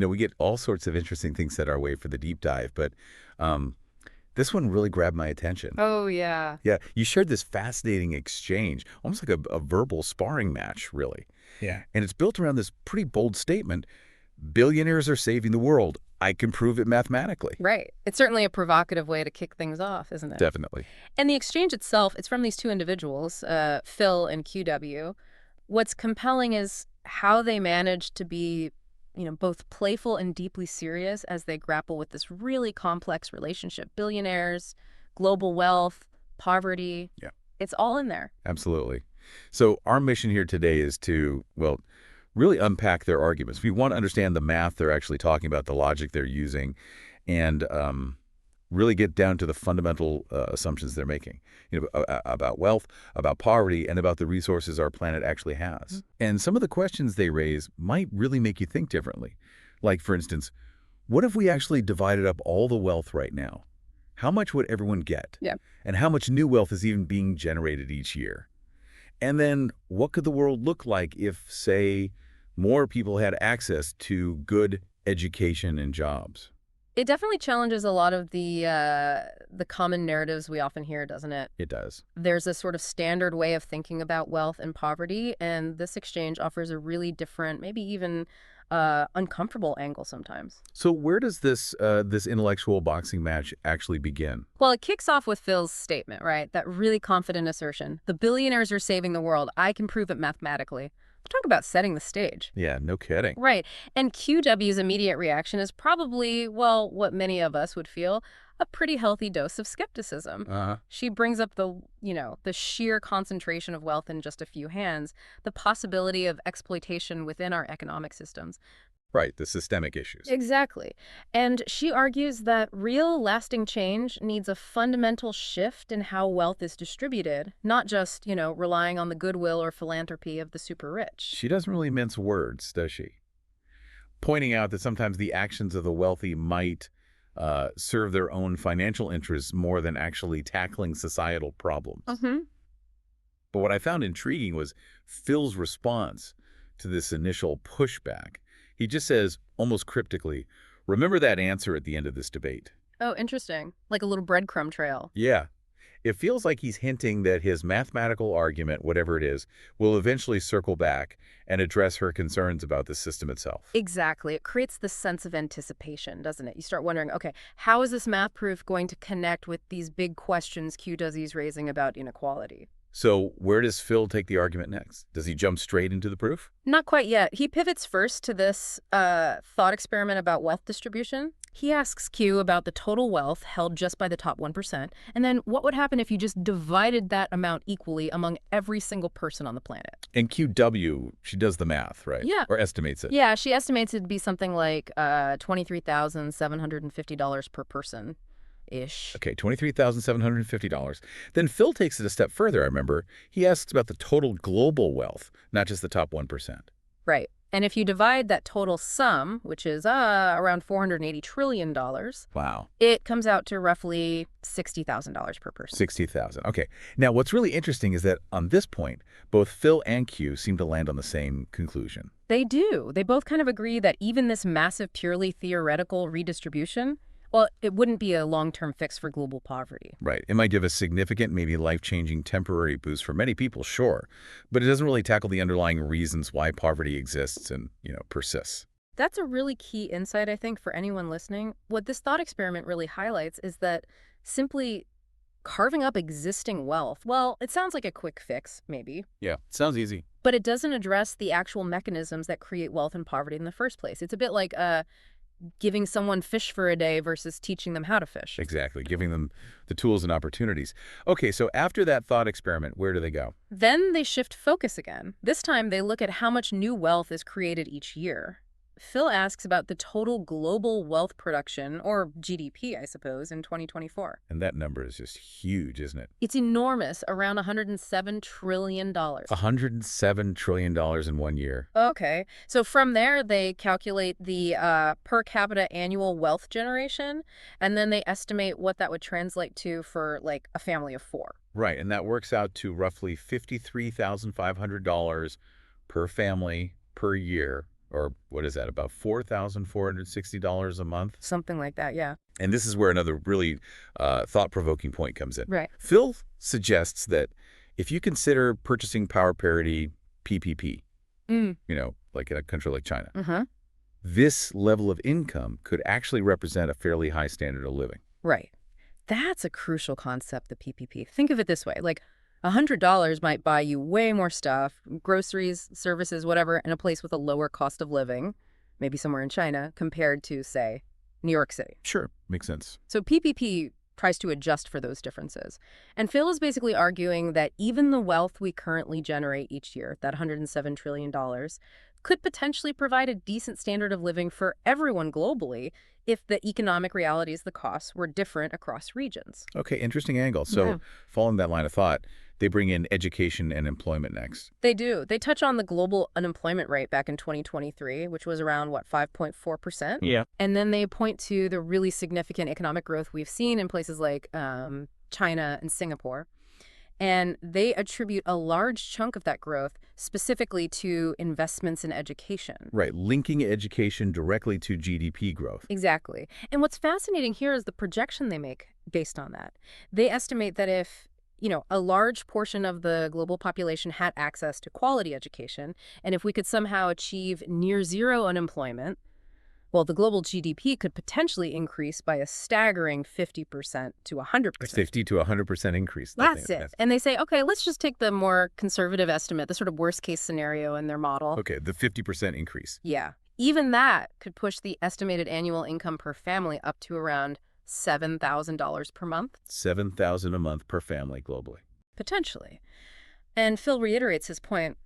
We get all sorts of interesting things set our way for the deep dive, but this one really grabbed my attention. Oh, yeah. Yeah, you shared this fascinating exchange, almost like a verbal sparring match, really. Yeah. And it's built around this pretty bold statement: billionaires are saving the world. I can prove it mathematically. Right. It's certainly a provocative way to kick things off, isn't it? Definitely. And the exchange itself, it's from these two individuals, Phil and QW. What's compelling is how they manage to be, both playful and deeply serious as they grapple with this really complex relationship. Billionaires, global wealth, poverty. Yeah. It's all in there. Absolutely. So our mission here today is to, well, really unpack their arguments. We want to understand the math they're actually talking about, the logic they're using, and really get down to the fundamental assumptions they're making, about wealth, about poverty, and about the resources our planet actually has. Mm-hmm. And some of the questions they raise might really make you think differently. Like, for instance, what if we actually divided up all the wealth right now? How much would everyone get? Yeah. And how much new wealth is even being generated each year? And then what could the world look like if, say, more people had access to good education and jobs? It definitely challenges a lot of the common narratives we often hear, doesn't it? It does. There's a sort of standard way of thinking about wealth and poverty, and this exchange offers a really different, maybe even uncomfortable angle sometimes. So where does this intellectual boxing match actually begin? Well, it kicks off with Phil's statement, right? That really confident assertion. The billionaires are saving the world. I can prove it mathematically. Talk about setting the stage. Yeah, no kidding. Right. And QW's immediate reaction is probably, well, what many of us would feel, a pretty healthy dose of skepticism. Uh-huh. She brings up the sheer concentration of wealth in just a few hands, the possibility of exploitation within our economic systems. Right, the systemic issues. Exactly. And she argues that real lasting change needs a fundamental shift in how wealth is distributed, not just, relying on the goodwill or philanthropy of the super rich. She doesn't really mince words, does she? Pointing out that sometimes the actions of the wealthy might serve their own financial interests more than actually tackling societal problems. Mm-hmm. But what I found intriguing was Phil's response to this initial pushback. He just says, almost cryptically, remember that answer at the end of this debate. Oh, interesting. Like a little breadcrumb trail. Yeah. It feels like he's hinting that his mathematical argument, whatever it is, will eventually circle back and address her concerns about the system itself. Exactly. It creates this sense of anticipation, doesn't it? You start wondering, okay, how is this math proof going to connect with these big questions QW's raising about inequality? So where does Phil take the argument next? Does he jump straight into the proof? Not quite yet. He pivots first to this thought experiment about wealth distribution. He asks Q about the total wealth held just by the top 1%, and then what would happen if you just divided that amount equally among every single person on the planet? And QW, she does the math, right? Yeah. Or estimates it. Yeah, she estimates it to be something like $23,750 per person. Ish. Okay, $23,750. Then Phil takes it a step further, I remember. He asks about the total global wealth, not just the top 1%. Right. And if you divide that total sum, which is around $480 trillion, Wow. it comes out to roughly $60,000 per person. 60,000. Okay. Now, what's really interesting is that on this point, both Phil and Q seem to land on the same conclusion. They do. They both kind of agree that even this massive, purely theoretical redistribution, well, it wouldn't be a long-term fix for global poverty. Right. It might give a significant, maybe life-changing temporary boost for many people, sure, but it doesn't really tackle the underlying reasons why poverty exists and, persists. That's a really key insight, I think, for anyone listening. What this thought experiment really highlights is that simply carving up existing wealth, well, it sounds like a quick fix, maybe. Yeah, sounds easy. But it doesn't address the actual mechanisms that create wealth and poverty in the first place. It's a bit like giving someone fish for a day versus teaching them how to fish. Exactly, giving them the tools and opportunities. Okay, so after that thought experiment, where do they go? Then they shift focus again. This time they look at how much new wealth is created each year. Phil asks about the total global wealth production, or GDP, I suppose, in 2024. And that number is just huge, isn't it? It's enormous, around $107 trillion. $107 trillion in 1 year. Okay. So from there, they calculate the per capita annual wealth generation, and then they estimate what that would translate to for, like, a family of four. Right, and that works out to roughly $53,500 per family per year or what is that, about $4,460 a month? Something like that, yeah. And this is where another really thought-provoking point comes in. Right. Phil suggests that if you consider purchasing power parity PPP, Mm. like in a country like China, Uh-huh. this level of income could actually represent a fairly high standard of living. Right. That's a crucial concept, the PPP. Think of it this way, like $100 might buy you way more stuff, groceries, services, whatever, in a place with a lower cost of living, maybe somewhere in China, compared to, say, New York City. Sure, makes sense. So PPP tries to adjust for those differences. And Phil is basically arguing that even the wealth we currently generate each year, that $107 trillion, could potentially provide a decent standard of living for everyone globally if the economic realities, the costs, were different across regions. Okay, interesting angle. Yeah. So following that line of thought, they bring in education and employment next. They do. They touch on the global unemployment rate back in 2023, which was around, 5.4%? Yeah. And then they point to the really significant economic growth we've seen in places like China and Singapore. And they attribute a large chunk of that growth specifically to investments in education. Right, linking education directly to GDP growth. Exactly. And what's fascinating here is the projection they make based on that. They estimate that if, a large portion of the global population had access to quality education, and if we could somehow achieve near zero unemployment, well, the global GDP could potentially increase by a staggering 50% to 100%. 50 to 100% increase. That's it. And they say, okay, let's just take the more conservative estimate, the sort of worst case scenario in their model. Okay, the 50% increase. Yeah. Even that could push the estimated annual income per family up to around $7,000 per month. $7,000 a month per family globally. Potentially. And Phil reiterates his point.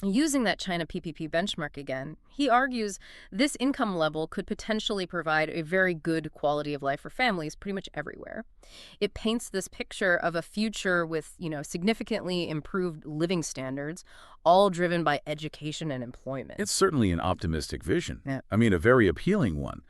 Using that China PPP benchmark again, he argues this income level could potentially provide a very good quality of life for families pretty much everywhere. It paints this picture of a future with, significantly improved living standards, all driven by education and employment. It's certainly an optimistic vision. Yeah. I mean, a very appealing one.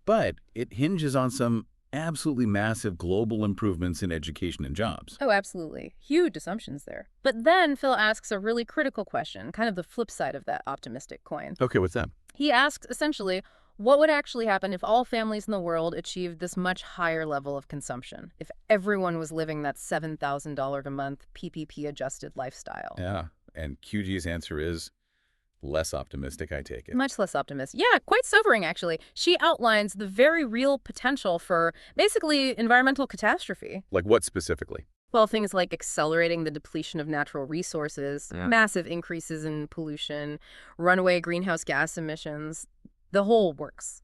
But it hinges on some absolutely massive global improvements in education and jobs. Oh, absolutely. Huge assumptions there. But then Phil asks a really critical question, kind of the flip side of that optimistic coin. Okay, what's that? He asks, essentially, what would actually happen if all families in the world achieved this much higher level of consumption? If everyone was living that $7,000 a month PPP-adjusted lifestyle? Yeah, and QG's answer is less optimistic, I take it. Much less optimistic. Yeah, quite sobering, actually. She outlines the very real potential for basically environmental catastrophe. Like what specifically? Well, things like accelerating the depletion of natural resources, massive increases in pollution, runaway greenhouse gas emissions, the whole works.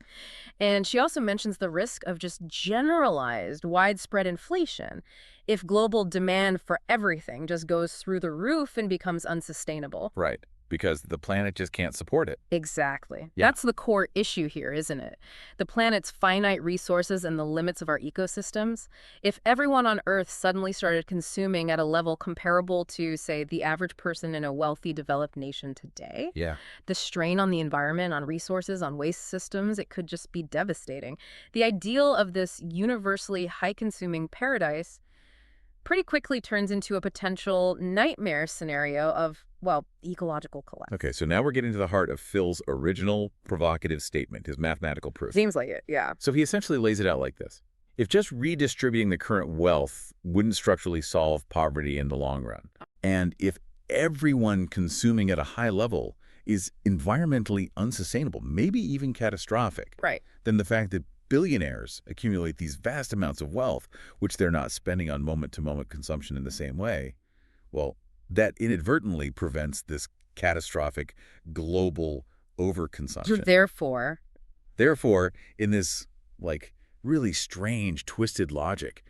And she also mentions the risk of just generalized, widespread inflation if global demand for everything just goes through the roof and becomes unsustainable. Right, because the planet just can't support it. Exactly. Yeah. That's the core issue here, isn't it? The planet's finite resources and the limits of our ecosystems. If everyone on Earth suddenly started consuming at a level comparable to, say, the average person in a wealthy, developed nation today, Yeah. the strain on the environment, on resources, on waste systems, it could just be devastating. The ideal of this universally high-consuming paradise pretty quickly turns into a potential nightmare scenario of, ecological collapse. Okay, so now we're getting to the heart of Phil's original provocative statement, his mathematical proof. Seems like it, yeah. So he essentially lays it out like this. If just redistributing the current wealth wouldn't structurally solve poverty in the long run, and if everyone consuming at a high level is environmentally unsustainable, maybe even catastrophic, Right. then the fact that billionaires accumulate these vast amounts of wealth, which they're not spending on moment-to-moment consumption in the same way, well, that inadvertently prevents this catastrophic global overconsumption. Therefore, in this, really strange, twisted logic,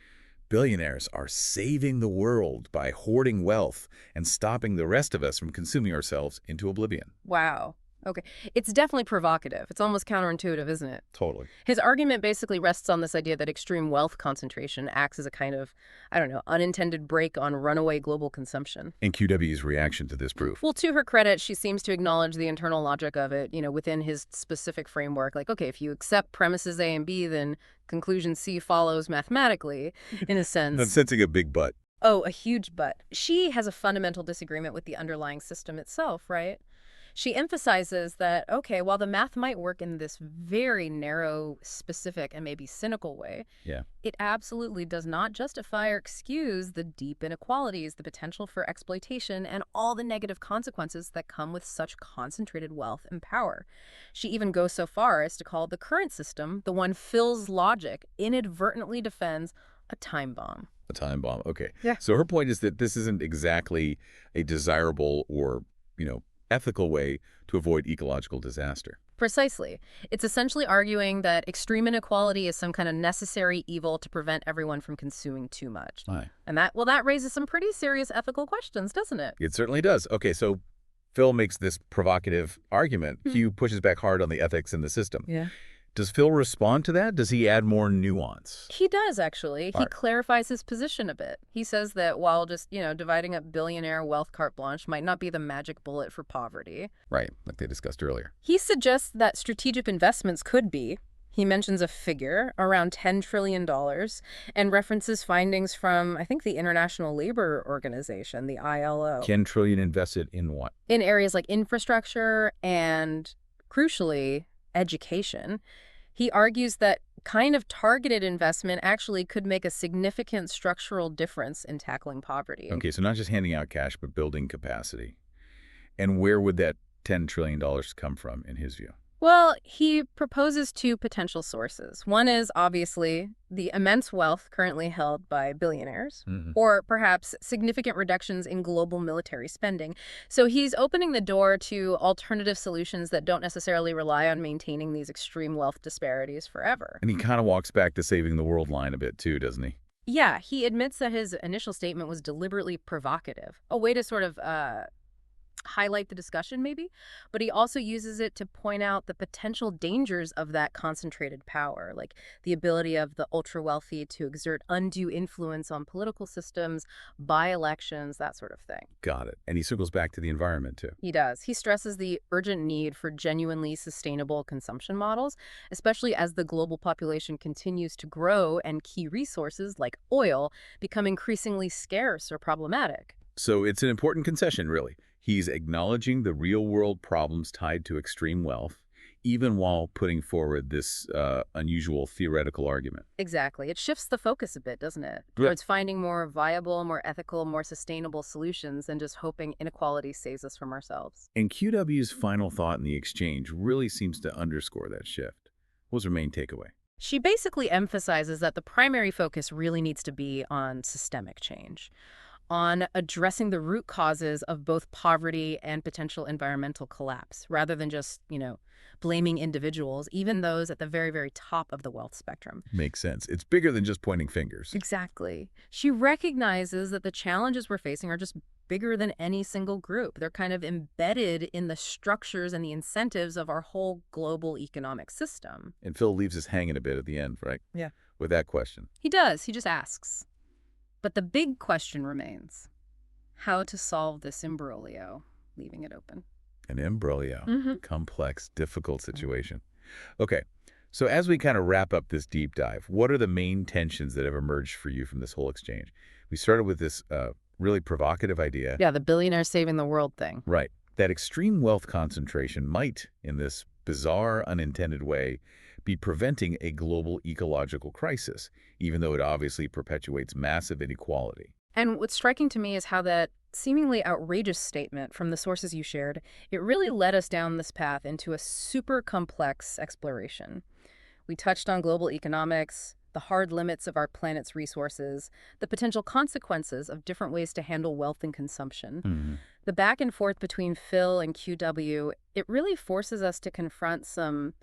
billionaires are saving the world by hoarding wealth and stopping the rest of us from consuming ourselves into oblivion. Wow. Okay. It's definitely provocative. It's almost counterintuitive, isn't it? Totally. His argument basically rests on this idea that extreme wealth concentration acts as a kind of, unintended brake on runaway global consumption. And QW's reaction to this proof. Well, to her credit, she seems to acknowledge the internal logic of it, within his specific framework. Like, okay, if you accept premises A and B, then conclusion C follows mathematically, in a sense. I'm sensing a big but. Oh, a huge but. She has a fundamental disagreement with the underlying system itself, right? She emphasizes that, okay, while the math might work in this very narrow, specific, and maybe cynical way, Yeah. it absolutely does not justify or excuse the deep inequalities, the potential for exploitation, and all the negative consequences that come with such concentrated wealth and power. She even goes so far as to call the current system, the one Phil's logic inadvertently defends, a time bomb. A time bomb. Okay. Yeah. So her point is that this isn't exactly a desirable or, ethical way to avoid ecological disaster. Precisely. It's essentially arguing that extreme inequality is some kind of necessary evil to prevent everyone from consuming too much. Aye. And that raises some pretty serious ethical questions, doesn't it? It certainly does. Okay, so Phil makes this provocative argument. Hmm. Hugh pushes back hard on the ethics in the system. Yeah. Does Phil respond to that? Does he add more nuance? He does, actually. All He right. clarifies his position a bit. He says that while just, dividing up billionaire wealth carte blanche might not be the magic bullet for poverty, Right, like they discussed earlier. he suggests that strategic investments could be. He mentions a figure, around $10 trillion, and references findings from, I think, the International Labor Organization, the ILO, 10 trillion invested in what? in areas like infrastructure and, crucially, education. He argues that kind of targeted investment actually could make a significant structural difference in tackling poverty. Okay, so not just handing out cash, but building capacity. And where would that $10 trillion come from, in his view? Well, he proposes two potential sources. One is obviously the immense wealth currently held by billionaires, Mm-hmm. or perhaps significant reductions in global military spending. So he's opening the door to alternative solutions that don't necessarily rely on maintaining these extreme wealth disparities forever. And he kind of walks back to saving the world line a bit, too, doesn't he? Yeah, he admits that his initial statement was deliberately provocative, a way to sort of highlight the discussion maybe, but he also uses it to point out the potential dangers of that concentrated power, like the ability of the ultra-wealthy to exert undue influence on political systems, by-elections, that sort of thing. Got it. And he circles back to the environment, too. He does. He stresses the urgent need for genuinely sustainable consumption models, especially as the global population continues to grow and key resources like oil become increasingly scarce or problematic. So it's an important concession, really. He's acknowledging the real-world problems tied to extreme wealth, even while putting forward this unusual theoretical argument. Exactly. It shifts the focus a bit, doesn't it? Yeah. Towards finding more viable, more ethical, more sustainable solutions than just hoping inequality saves us from ourselves. And QW's final thought in the exchange really seems to underscore that shift. What was her main takeaway? She basically emphasizes that the primary focus really needs to be on systemic change, on addressing the root causes of both poverty and potential environmental collapse, rather than just, blaming individuals, even those at the very, very top of the wealth spectrum. Makes sense. It's bigger than just pointing fingers. Exactly. She recognizes that the challenges we're facing are just bigger than any single group. They're kind of embedded in the structures and the incentives of our whole global economic system. And Phil leaves us hanging a bit at the end, right? Yeah. With that question. He does. He just asks. But the big question remains, how to solve this imbroglio, leaving it open. An imbroglio. Mm-hmm. Complex, difficult situation. Okay, so as we kind of wrap up this deep dive, what are the main tensions that have emerged for you from this whole exchange? We started with this really provocative idea. Yeah, the billionaire saving the world thing. Right. That extreme wealth concentration might, in this bizarre, unintended way, be preventing a global ecological crisis, even though it obviously perpetuates massive inequality. And what's striking to me is how that seemingly outrageous statement from the sources you shared, it really led us down this path into a super complex exploration. We touched on global economics, the hard limits of our planet's resources, the potential consequences of different ways to handle wealth and consumption. Mm-hmm. The back and forth between Phil and QW, it really forces us to confront some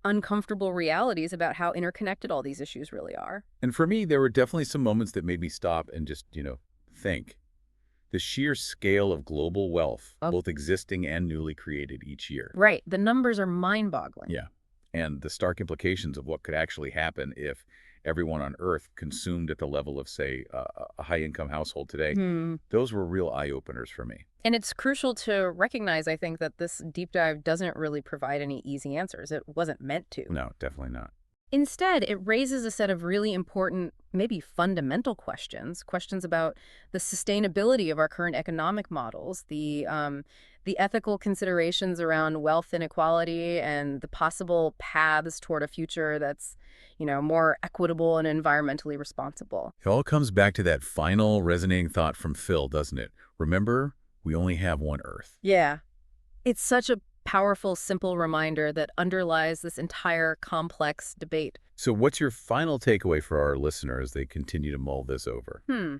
uncomfortable realities about how interconnected all these issues really are. And for me, there were definitely some moments that made me stop and just, think. The sheer scale of global wealth, both existing and newly created each year. Right. The numbers are mind-boggling. Yeah. And the stark implications of what could actually happen if everyone on Earth consumed at the level of, say, a high-income household today. Those were real eye-openers for me. And it's crucial to recognize, I think, that this deep dive doesn't really provide any easy answers. It wasn't meant to. No, definitely not. Instead, it raises a set of really important, maybe fundamental questions, questions about the sustainability of our current economic models, the ethical considerations around wealth inequality, and the possible paths toward a future that's, more equitable and environmentally responsible. It all comes back to that final resonating thought from Phil, doesn't it? Remember, we only have one Earth. Yeah. It's such a powerful, simple reminder that underlies this entire complex debate. So what's your final takeaway for our listeners as they continue to mull this over? Hmm.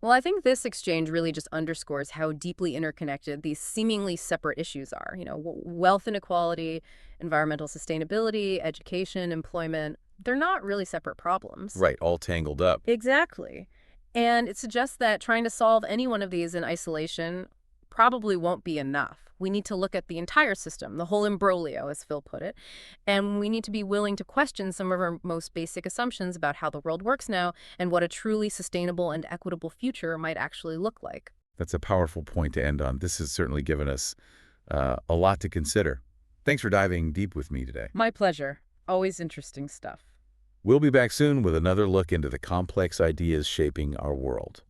Well, I think this exchange really just underscores how deeply interconnected these seemingly separate issues are. Wealth inequality, environmental sustainability, education, employment, they're not really separate problems. Right, all tangled up. Exactly. And it suggests that trying to solve any one of these in isolation probably won't be enough. We need to look at the entire system, the whole imbroglio, as Phil put it, and we need to be willing to question some of our most basic assumptions about how the world works now and what a truly sustainable and equitable future might actually look like. That's a powerful point to end on. This has certainly given us a lot to consider. Thanks for diving deep with me today. My pleasure. Always interesting stuff. We'll be back soon with another look into the complex ideas shaping our world.